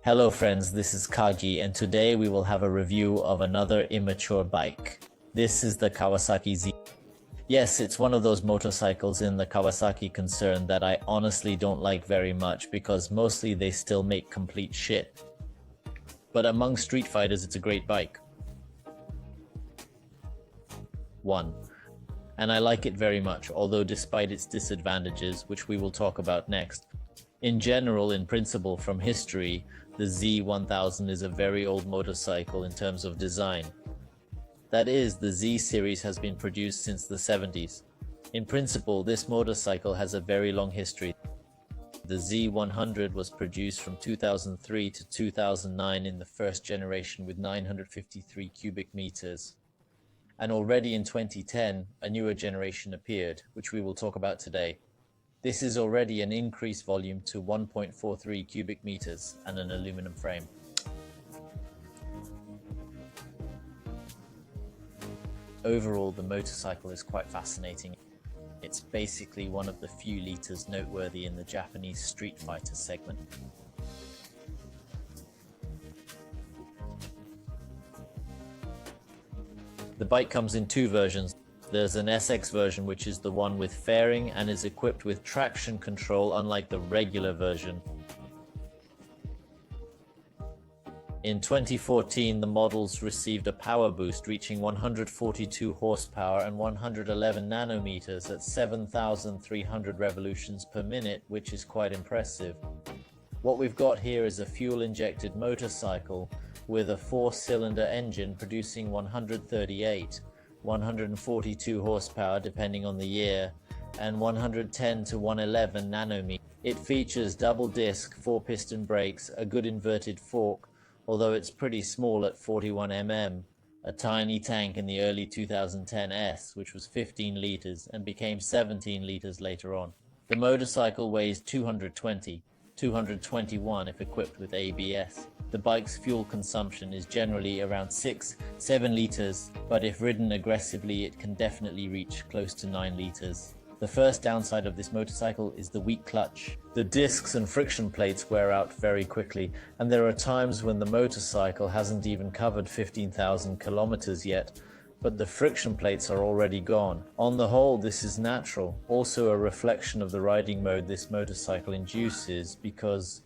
Hello friends, this is Kagi and today we will have a review of another immature bike. This is the Kawasaki Z. Yes, it's one of those motorcycles in the Kawasaki concern that I honestly don't like very much because mostly they still make complete shit. But among street fighters it's a great bike. 1. And I like it very much, although despite its disadvantages, which we will talk about next. In general, in principle, from history, the Z1000 is a very old motorcycle in terms of design. That is, the Z series has been produced since the 70s. In principle, this motorcycle has a very long history. The Z100 was produced from 2003 to 2009 in the first generation with 953 cubic meters. And already in 2010, a newer generation appeared, which we will talk about today. This is already an increased volume to 1.43 cubic meters and an aluminum frame. Overall, the motorcycle is quite fascinating. It's basically one of the few liters noteworthy in the Japanese street fighter segment. The bike comes in two versions. There's an SX version, which is the one with fairing and is equipped with traction control, unlike the regular version. In 2014, the models received a power boost reaching 142 horsepower and 111 nanometers at 7,300 revolutions per minute, which is quite impressive. What we've got here is a fuel-injected motorcycle with a 4-cylinder engine producing 138, 142 horsepower depending on the year, and 110 to 111 nanometers. It features double disc 4-piston brakes, a good inverted fork, although it's pretty small at 41 mm, a tiny tank in the early 2010s, which was 15 liters and became 17 liters later on. The motorcycle weighs 221 if equipped with ABS. The bike's fuel consumption is generally around 6-7 liters, but if ridden aggressively it can definitely reach close to 9 liters. The first downside of this motorcycle is the weak clutch. The discs and friction plates wear out very quickly, and there are times when the motorcycle hasn't even covered 15,000 kilometers yet, but the friction plates are already gone. On the whole, this is natural, also a reflection of the riding mode this motorcycle induces, because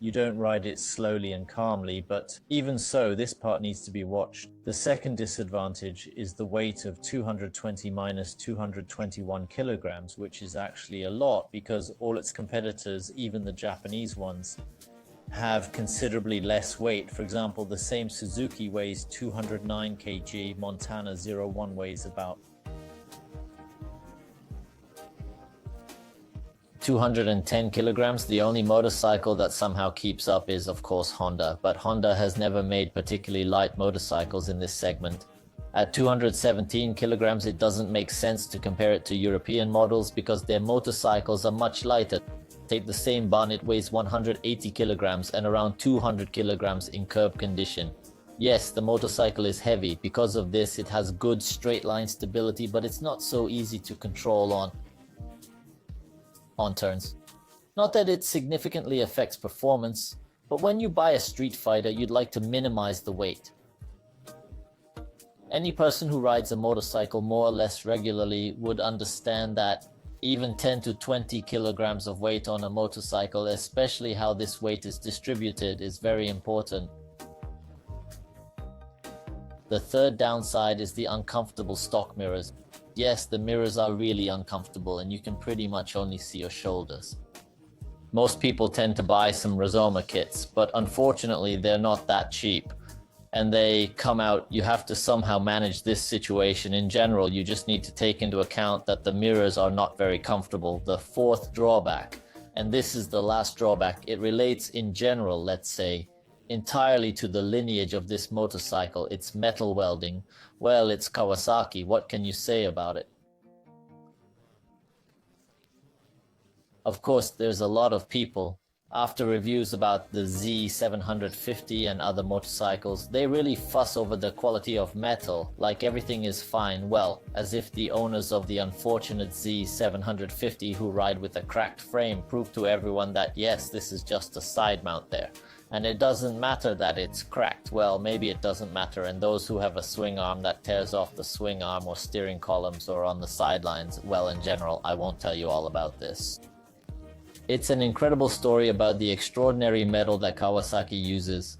you don't ride it slowly and calmly, but even so, this part needs to be watched. The second disadvantage is the weight of 220 minus 221 kilograms, which is actually a lot because all its competitors, even the Japanese ones, have considerably less weight. For example, the same Suzuki weighs 209 kg, Montana 01 weighs about 210 kilograms. The only motorcycle that somehow keeps up is, of course, Honda, but Honda has never made particularly light motorcycles in this segment. At 217 kilograms, it doesn't make sense to compare it to European models because their motorcycles are much lighter. Take the same bun, it weighs 180 kilograms and around 200 kilograms in curb condition. Yes, the motorcycle is heavy. Because of this, it has good straight line stability, but it's not so easy to control on turns. Not that it significantly affects performance, but when you buy a street fighter, you'd like to minimize the weight. Any person who rides a motorcycle more or less regularly would understand that even 10 to 20 kilograms of weight on a motorcycle, especially how this weight is distributed, is very important. The third downside is the uncomfortable stock mirrors. Yes, the mirrors are really uncomfortable and you can pretty much only see your shoulders. Most people tend to buy some Rizoma kits, but unfortunately they're not that cheap. And they come out, you have to somehow manage this situation. In general, you just need to take into account that the mirrors are not very comfortable. The fourth drawback, and this is the last drawback, it relates in general, let's say, entirely to the lineage of this motorcycle. It's metal welding. Well, it's Kawasaki. What can you say about it? Of course, there's a lot of people, after reviews about the Z750 and other motorcycles, they really fuss over the quality of metal, like everything is fine, well, as if the owners of the unfortunate Z750 who ride with a cracked frame prove to everyone that yes, this is just a side mount there. And it doesn't matter that it's cracked. Well, maybe it doesn't matter. And those who have a swing arm that tears off the swing arm or steering columns or on the sidelines, well, in general, I won't tell you all about this. It's an incredible story about the extraordinary metal that Kawasaki uses.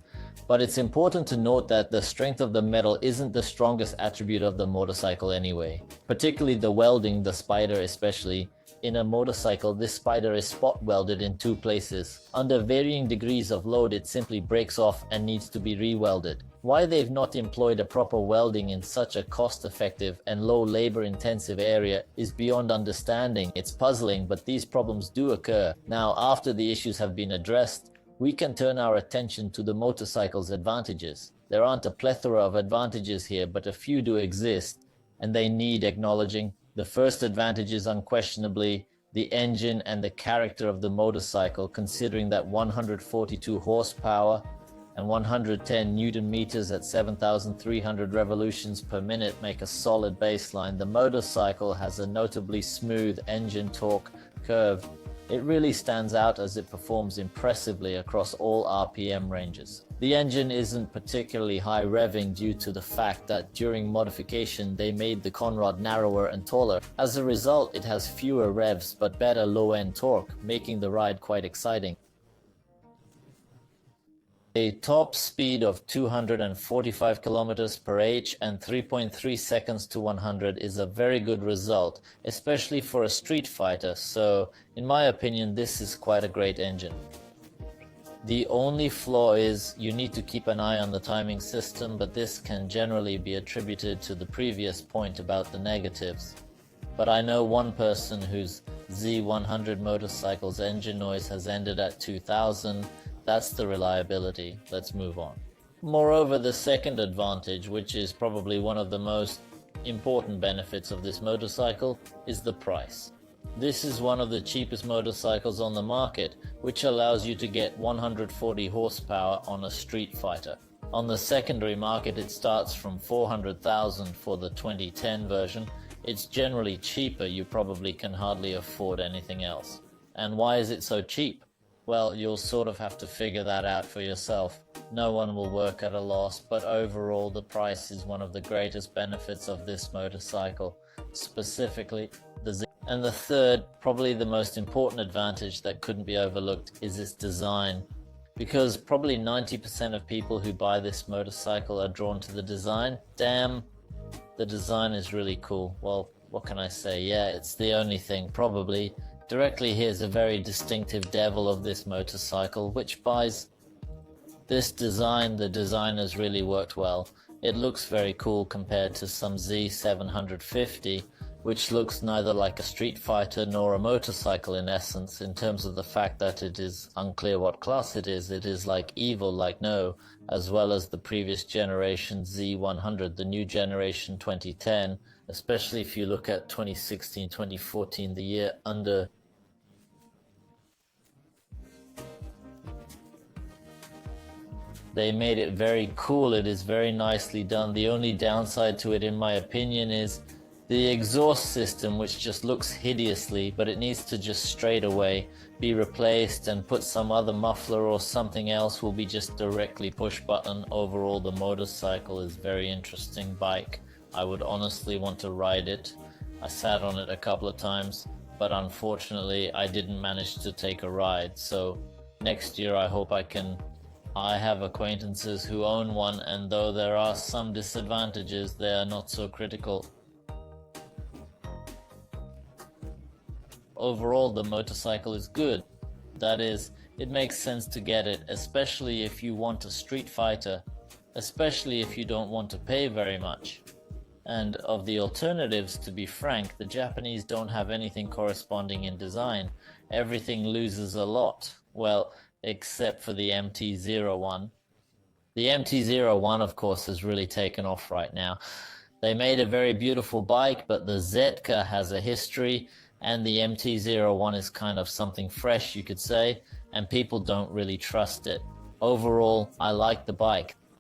But it's important to note that the strength of the metal isn't the strongest attribute of the motorcycle anyway. Particularly the welding, the spider especially. In a motorcycle, this spider is spot welded in 2 places. Under varying degrees of load, it simply breaks off and needs to be re-welded. Why they've not employed a proper welding in such a cost-effective and low labor-intensive area is beyond understanding. It's puzzling, but these problems do occur. Now, after the issues have been addressed, we can turn our attention to the motorcycle's advantages. There aren't a plethora of advantages here, but a few do exist, and they need acknowledging. The first advantage is unquestionably the engine and the character of the motorcycle, considering that 142 horsepower and 110 Newton meters at 7,300 revolutions per minute make a solid baseline. The motorcycle has a notably smooth engine torque curve. It really stands out as it performs impressively across all RPM ranges. The engine isn't particularly high revving due to the fact that during modification they made the conrod narrower and taller. As a result, it has fewer revs but better low-end torque, making the ride quite exciting. A top speed of 245 km per h and 3.3 seconds to 100 is a very good result, especially for a street fighter, so in my opinion this is quite a great engine. The only flaw is you need to keep an eye on the timing system, but this can generally be attributed to the previous point about the negatives. But I know one person whose Z1000 motorcycle's engine noise has ended at 2000. That's the reliability. Let's move on. Moreover, the second advantage, which is probably one of the most important benefits of this motorcycle, is the price. This is one of the cheapest motorcycles on the market, which allows you to get 140 horsepower on a street fighter. On the secondary market, it starts from 400,000 for the 2010 version. It's generally cheaper. You probably can hardly afford anything else. And why is it so cheap? Well, you'll sort of have to figure that out for yourself. No one will work at a loss, but overall the price is one of the greatest benefits of this motorcycle, specifically the Z. And the third, probably the most important advantage that couldn't be overlooked, is its design. Because probably 90% of people who buy this motorcycle are drawn to the design. Damn, the design is really cool. Well, what can I say? Yeah, it's the only thing, probably. Directly here's a very distinctive devil of this motorcycle, which buys this design. The designers really worked well. It looks very cool compared to some Z750, which looks neither like a street fighter nor a motorcycle in essence, in terms of the fact that it is unclear what class it is. It is like evil, like no, as well as the previous generation Z100, the new generation 2010, especially if you look at 2016, 2014, the year under. They made it very cool. It is very nicely done. The only downside to it, in my opinion, is the exhaust system, which just looks hideously, but it needs to just straight away be replaced, and put some other muffler or something else will be just directly push button. Overall, the motorcycle is very interesting bike. I would honestly want to ride it. I sat on it a couple of times, but unfortunately I didn't manage to take a ride. So next year I hope I can. I have acquaintances who own one, and though there are some disadvantages, they are not so critical. Overall, the motorcycle is good. That is, it makes sense to get it, especially if you want a street fighter, especially if you don't want to pay very much. And of the alternatives, to be frank, the Japanese don't have anything corresponding in design. Everything loses a lot. Well, except for the MT-01. The MT-01, of course, has really taken off right now. They made a very beautiful bike, but the Zetka has a history, and the MT-01 is kind of something fresh, you could say, and people don't really trust it. Overall, I like the bike.